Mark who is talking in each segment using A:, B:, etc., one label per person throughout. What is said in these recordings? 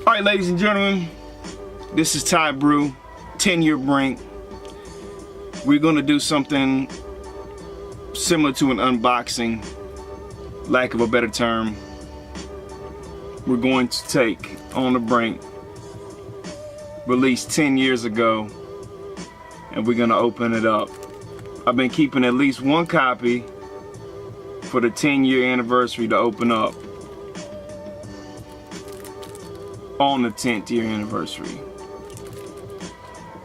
A: Alright, ladies and gentlemen, this is Ty Bru, 10-year brink. We're going to do something similar to an unboxing, lack of a better term. We're going to take On The Brink, released 10 years ago, and we're going to open it up. I've been keeping at least one copy for the 10-year anniversary to open up on the 10th year anniversary.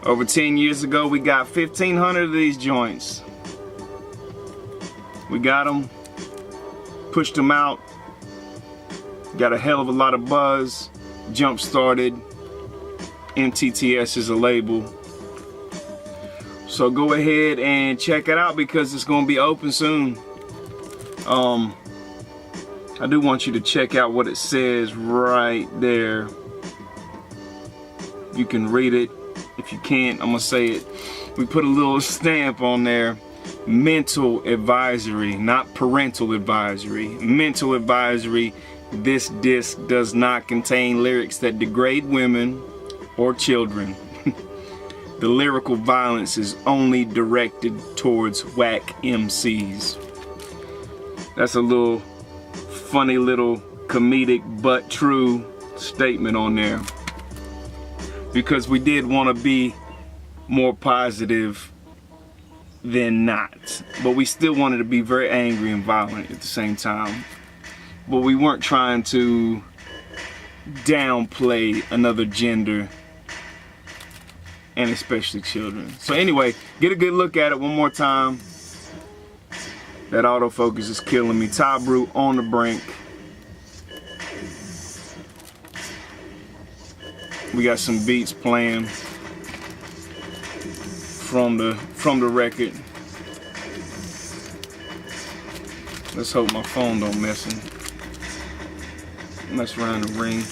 A: Over 10 years ago, we got 1,500 of these joints. We got them, pushed them out, got a hell of a lot of buzz, jump started. MTTS is a label. So go ahead and check it out because it's going to be open soon. I do want you to check out what it says right there. You can read it. If you can't, I'm gonna say it. We put a little stamp on there. Mental advisory, not parental advisory. Mental advisory. This disc does not contain lyrics that degrade women or children. The lyrical violence is only directed towards whack MCs. That's a little funny little comedic but true statement on there. Because we did want to be more positive than not. But we still wanted to be very angry and violent at the same time. But we weren't trying to downplay another gender, and especially children. So anyway, get a good look at it one more time. That autofocus is killing me. Ty Bru, On The Brink. We got some beats playing from the record. Let's hope my phone don't mess around the ring.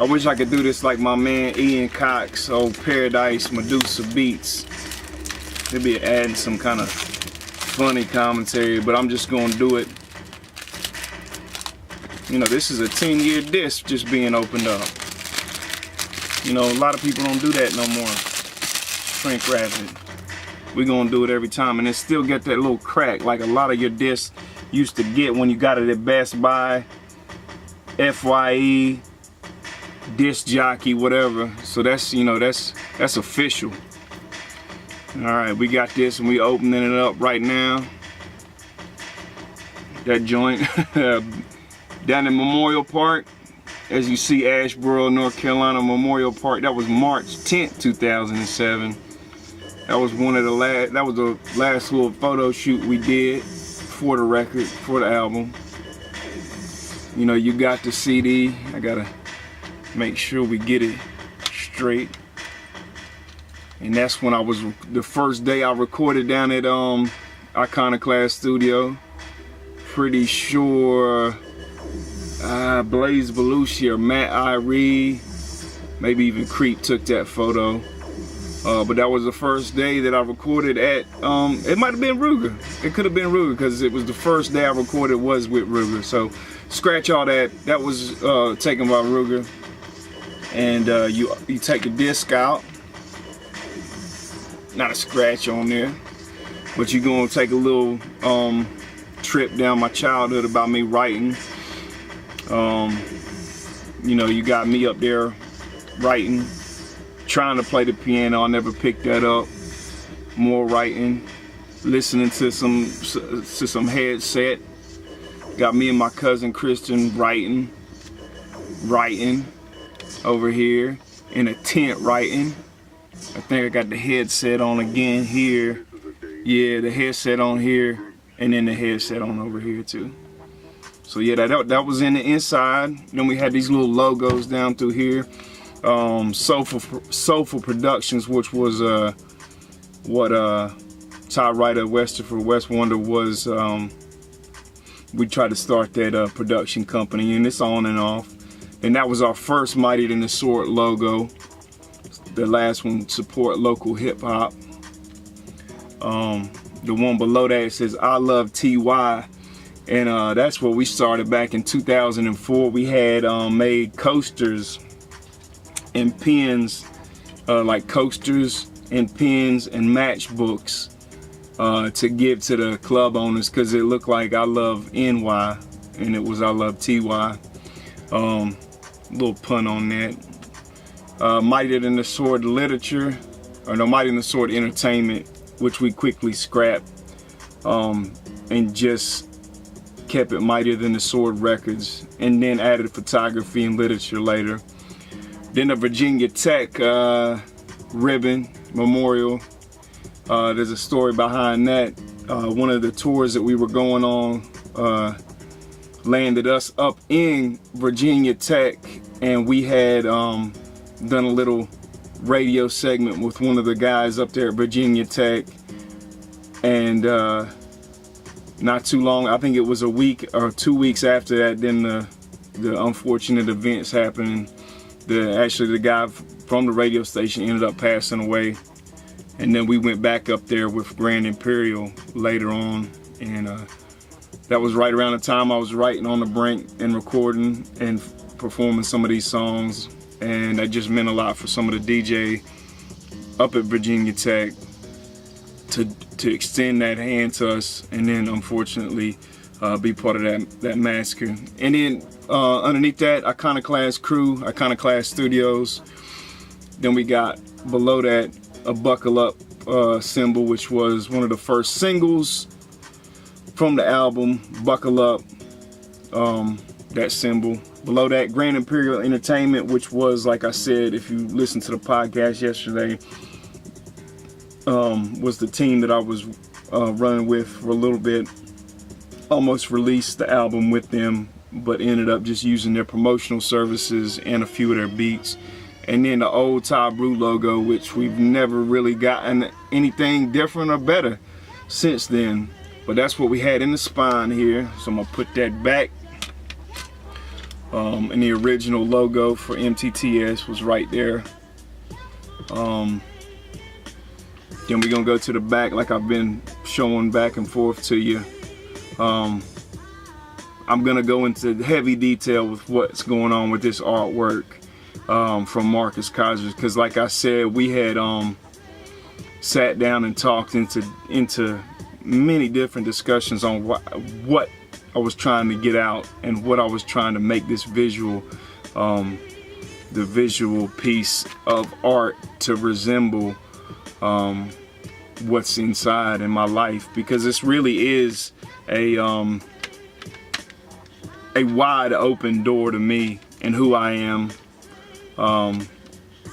A: I wish I could do this like my man Ian Cox, old Paradise Medusa Beats. They'd be adding some kind of funny commentary, but I'm just gonna do it. You know, this is a 10-year disc just being opened up. You know, a lot of people don't do that no more. Shrink wrap it. We're gonna do it every time, and it still get that little crack like a lot of your discs used to get when you got it at Best Buy, FYE, disc jockey, whatever. So that's, you know, that's official. All right, we got this, and we opening it up right now. That joint. Down in Memorial Park, as you see, Asheboro, North Carolina, Memorial Park. That was March 10th, 2007. That was the last little photo shoot we did for the record, for the album. You know, you got the CD. I gotta make sure we get it straight. And that's when the first day I recorded down at Iconoclast Studio. Pretty sure Blaze Belushi or Matt Irie, maybe even Creep took that photo. But that was the first day that I recorded at, it might have been Ruger. It could have been Ruger because it was the first day I recorded was with Ruger. So scratch all that. That was taken by Ruger. And you take the disc out. Not a scratch on there. But you're going to take a little trip down my childhood about me writing. You know, you got me up there writing, trying to play the piano. I never picked that up. More writing, listening to some headset. Got me and my cousin Christian writing over here in a tent writing. I think I got the headset on again here. Yeah, the headset on here, and then the headset on over here too. So yeah, that was in the inside. Then we had these little logos down through here. Soulful Productions, which was what Ty Ryder Westerford West Wonder was. We tried to start that production company, and it's on and off. And that was our first Mightier Than the Sword logo. The last one, support local hip hop. The one below that says I love TY. And that's where we started back in 2004. We had made coasters and pins, like coasters and pins and matchbooks to give to the club owners, because it looked like I love NY and it was I love TY. Little pun on that. Mightier Than the Sword literature, or no, Mightier Than the Sword entertainment, which we quickly scrapped and just kept it Mightier Than the Sword records, and then added photography and literature later. Then the Virginia Tech ribbon memorial. There's a story behind that. One of the tours that we were going on landed us up in Virginia Tech, and we had done a little radio segment with one of the guys up there at Virginia Tech. And not too long, I think it was a week or 2 weeks after that, then the unfortunate events happened. Actually the guy from the radio station ended up passing away, and then we went back up there with Grand Imperial later on, and that was right around the time I was writing On The Brink and recording and performing some of these songs, and that just meant a lot for some of the DJ up at Virginia Tech to extend that hand to us, and then unfortunately be part of that massacre. And then underneath that, Iconoclast Crew, Iconoclast Studios. Then we got below that a Buckle Up symbol, which was one of the first singles from the album, Buckle Up, that symbol. Below that, Grand Imperial Entertainment, which was, like I said, if you listened to the podcast yesterday, was the team that I was running with for a little bit. Almost released the album with them, but ended up just using their promotional services and a few of their beats. And then the old Ty Bru logo, which we've never really gotten anything different or better since then. But that's what we had in the spine here, so I'm gonna put that back. And the original logo for MTTS was right there. Then we're gonna go to the back, like I've been showing back and forth to you. I'm gonna go into heavy detail with what's going on with this artwork from Marcus Kaiser, because like I said, we had sat down and talked into many different discussions on what I was trying to get out and what I was trying to make this visual, the visual piece of art to resemble what's inside in my life, because this really is a wide open door to me and who I am.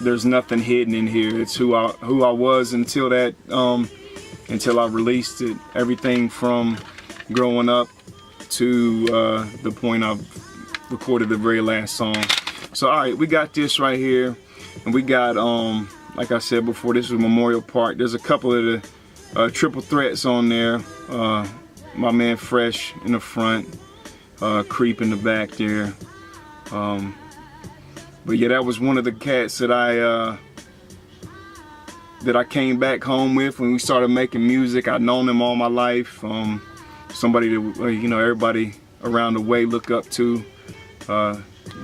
A: There's nothing hidden in here. It's who I was until that until I released it. Everything from growing up to the point I've recorded the very last song. So all right, we got this right here, and we got like I said before, this is Memorial Park. There's a couple of the triple threats on there. My man Fresh in the front, Creep in the back there. But yeah, that was one of the cats that I came back home with when we started making music. I'd known them all my life. Somebody that you know, everybody around the way look up to.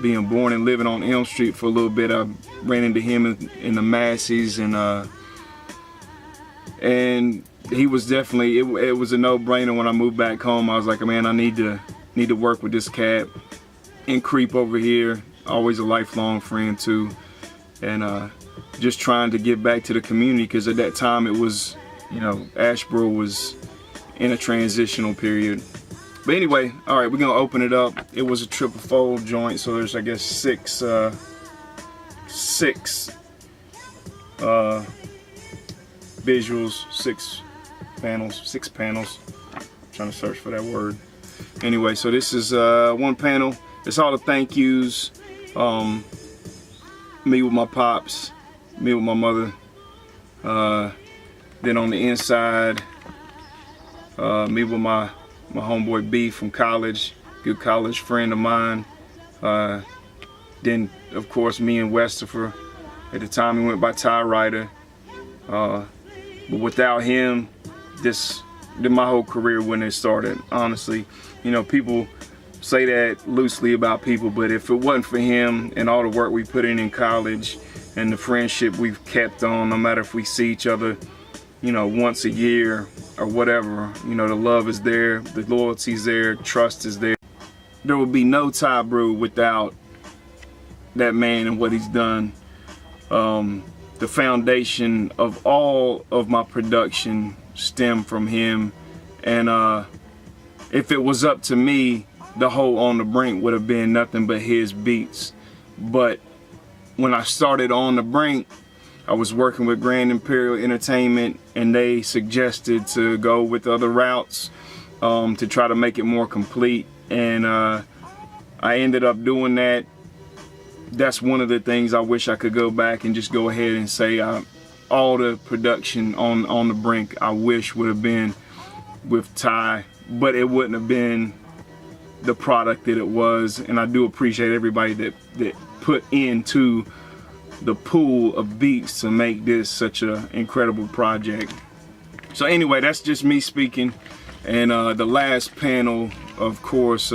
A: Being born and living on Elm Street for a little bit, I ran into him in the Massey's, and he was definitely, it was a no-brainer when I moved back home. I was like, man, I need to work with this cat. And Creep over here, always a lifelong friend too, and just trying to give back to the community, because at that time it was, you know, Asheboro was in a transitional period. But anyway, all right, we're gonna open it up. It was a triple fold joint, so there's, I guess, six visuals, six panels. I'm trying to search for that word. Anyway, so this is one panel. It's all the thank yous. Me with my pops, me with my mother. Then on the inside, me with my homeboy B from college, good college friend of mine. Then of course me and Westerfer. At the time he went by Ty Ryder. But without him, this then my whole career wouldn't have started, honestly. You know, people say that loosely about people, but if it wasn't for him and all the work we put in college and the friendship we've kept on, no matter if we see each other, you know, once a year or whatever, you know, the love is there, the loyalty's there, trust is there. There would be no Ty Bru without that man and what he's done. The foundation of all of my production stemmed from him, and if it was up to me, the whole On The Brink would have been nothing but his beats. But when I started On The Brink, I was working with Grand Imperial Entertainment, and they suggested to go with other routes to try to make it more complete, and I ended up doing that. That's one of the things I wish I could go back and just go ahead and say all the production on The Brink I wish would have been with Ty, but it wouldn't have been the product that it was. And I do appreciate everybody that put into the pool of beats to make this such an incredible project. So anyway, that's just me speaking. And the last panel, of course,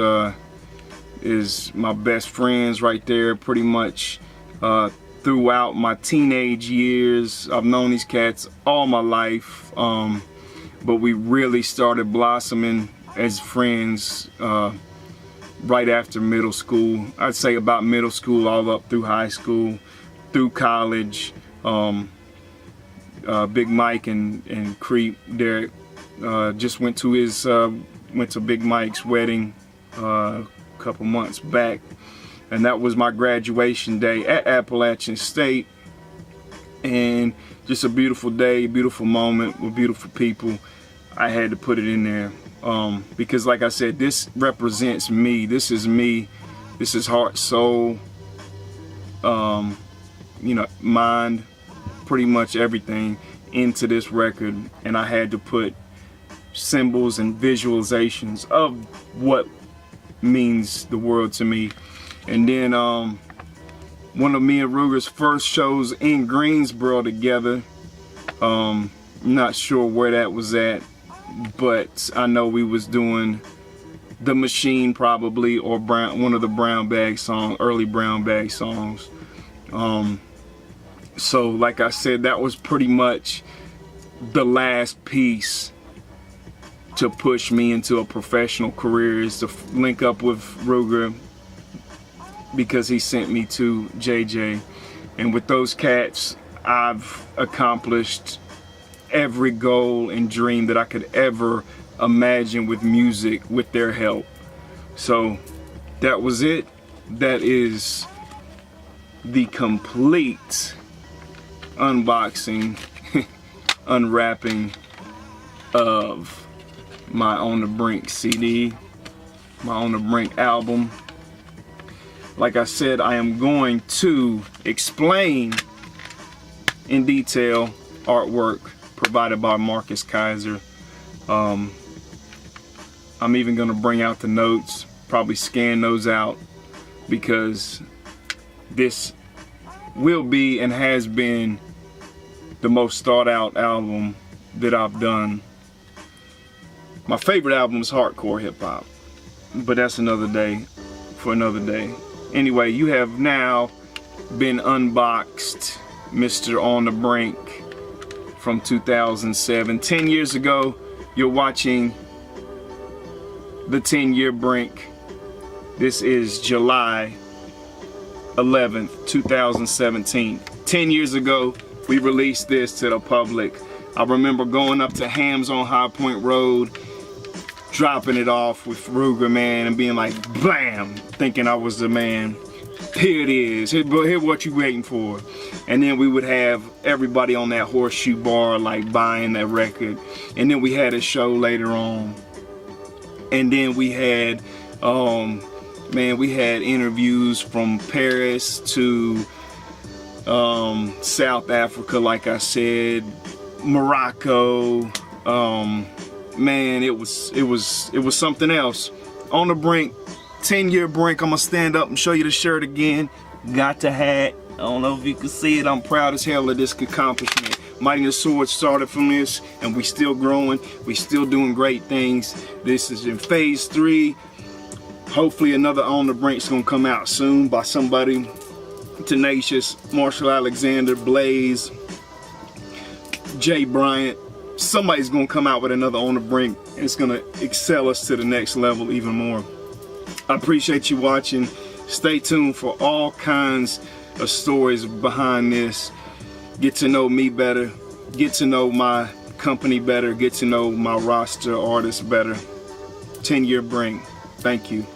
A: is my best friends right there. Pretty much throughout my teenage years, I've known these cats all my life, but we really started blossoming as friends right after middle school. I'd say about middle school all up through high school, through college. Big Mike and Creep Derek just went to Big Mike's wedding couple months back, and that was my graduation day at Appalachian State, and just a beautiful day, beautiful moment with beautiful people. I had to put it in there because, like I said, this represents me. This is me. This is heart, soul, you know, mind, pretty much everything into this record, and I had to put symbols and visualizations of what means the world to me. And then one of me and Ruger's first shows in Greensboro together, not sure where that was at, but I know we was doing The Machine probably, or one of the Brown Bag songs, early Brown Bag songs. So like I said, that was pretty much the last piece to push me into a professional career, is to link up with Ruger, because he sent me to JJ. And with those cats, I've accomplished every goal and dream that I could ever imagine with music with their help. So that was it. That is the complete unboxing, unwrapping of my On The Brink CD, my On The Brink album. Like I said, I am going to explain in detail artwork provided by Marcus Kaiser. I'm even going to bring out the notes, probably scan those out, because this will be and has been the most thought out album that I've done. My favorite album is hardcore hip hop, but that's another day, for another day. Anyway, you have now been unboxed Mr. On The Brink from 2007. 10 years ago, you're watching the 10-year Brink. This is July 11th, 2017. 10 years ago, we released this to the public. I remember going up to Hams on High Point Road, dropping it off with Ruger, man, and being like, blam, thinking I was the man. Here it is, here what you waiting for. And then we would have everybody on that horseshoe bar like buying that record. And then we had a show later on. And then we had, man, we had interviews from Paris to South Africa, like I said, Morocco. Man, it was something else. On The Brink, 10-year Brink. I'm gonna stand up and show you the shirt again. Got the hat. I don't know if you can see it. I'm proud as hell of this accomplishment. Mightier Sword started from this, and we still growing. We still doing great things. This is in phase 3. Hopefully another On The Brink is gonna come out soon by somebody tenacious. Marshall Alexander, Blaze, Jay Bryant. Somebody's gonna come out with another On The Brink, and it's gonna excel us to the next level even more. I appreciate you watching. Stay tuned for all kinds of stories behind this. Get to know me better, get to know my company better, get to know my roster artists better. 10-year Brink. Thank you.